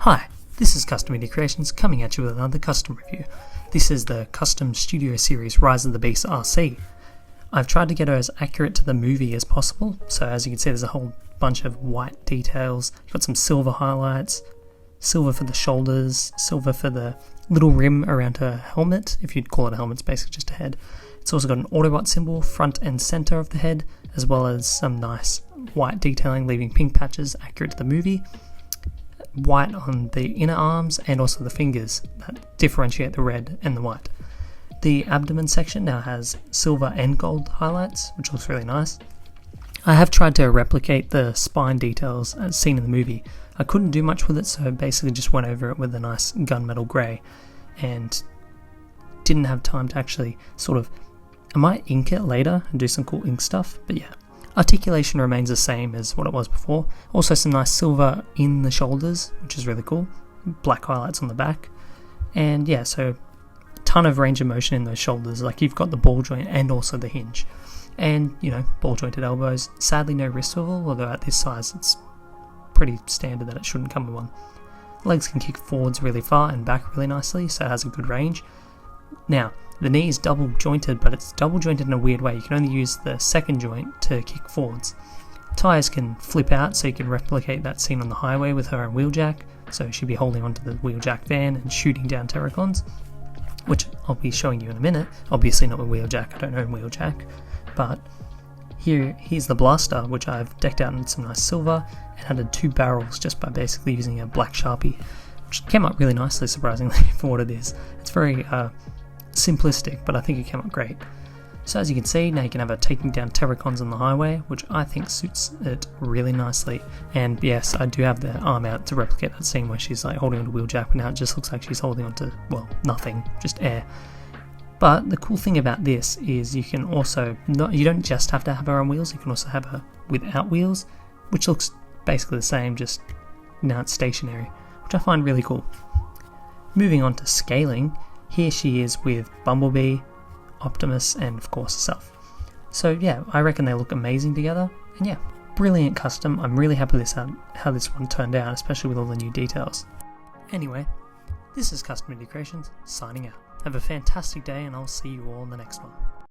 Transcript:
Hi, this is Custom Media Creations coming at you with another custom review. This is the Custom Studio Series Rise of the Beast Arcee. I've tried to get her as accurate to the movie as possible, so as you can see there's a whole bunch of white details. You've got some silver highlights, silver for the shoulders, silver for the little rim around her helmet, if you'd call it a helmet, it's basically just a head. It's also got an Autobot symbol front and center of the head, as well as some nice white detailing leaving pink patches accurate to the movie. White on the inner arms and also the fingers that differentiate the red and the white. The abdomen section now has silver and gold highlights, which looks really nice. I have tried to replicate the spine details as seen in the movie. I couldn't do much with it, so I basically just went over it with a nice gunmetal grey and didn't have time to actually I might ink it later and do some cool ink stuff, but yeah. Articulation remains the same as what it was before. Also some nice silver in the shoulders, which is really cool. Black highlights on the back. And yeah, so a ton of range of motion in those shoulders. Like you've got the ball joint and also the hinge. And, ball jointed elbows. Sadly no wrist swivel, although at this size it's pretty standard that it shouldn't come with one. Legs can kick forwards really far and back really nicely, so it has a good range. Now, the knee is double jointed, but it's double jointed in a weird way. You can only use the second joint to kick forwards. Tires can flip out, so you can replicate that scene on the highway with her on wheeljack. So she'd be holding onto the wheeljack van and shooting down Terracons, which I'll be showing you in a minute. Obviously not with wheeljack, I don't own wheeljack. But here's the blaster, which I've decked out in some nice silver and added 2 barrels just by basically using a black Sharpie, which came up really nicely, surprisingly, for what it is. It's very simplistic, but I think it came up great. So as you can see, now you can have her taking down Terracons on the highway, which I think suits it really nicely. And yes, I do have the arm out to replicate that scene where she's like holding onto wheeljack, but now it just looks like she's holding onto, well, nothing, just air. But the cool thing about this is you can also, you don't just have to have her on wheels, you can also have her without wheels, which looks basically the same, just now it's stationary, which I find really cool. Moving on to scaling, here she is with Bumblebee, Optimus, and of course herself. So yeah, I reckon they look amazing together, and yeah, brilliant custom. I'm really happy with how this one turned out, especially with all the new details. Anyway, this is Custom Media Creations, signing out. Have a fantastic day, and I'll see you all in the next one.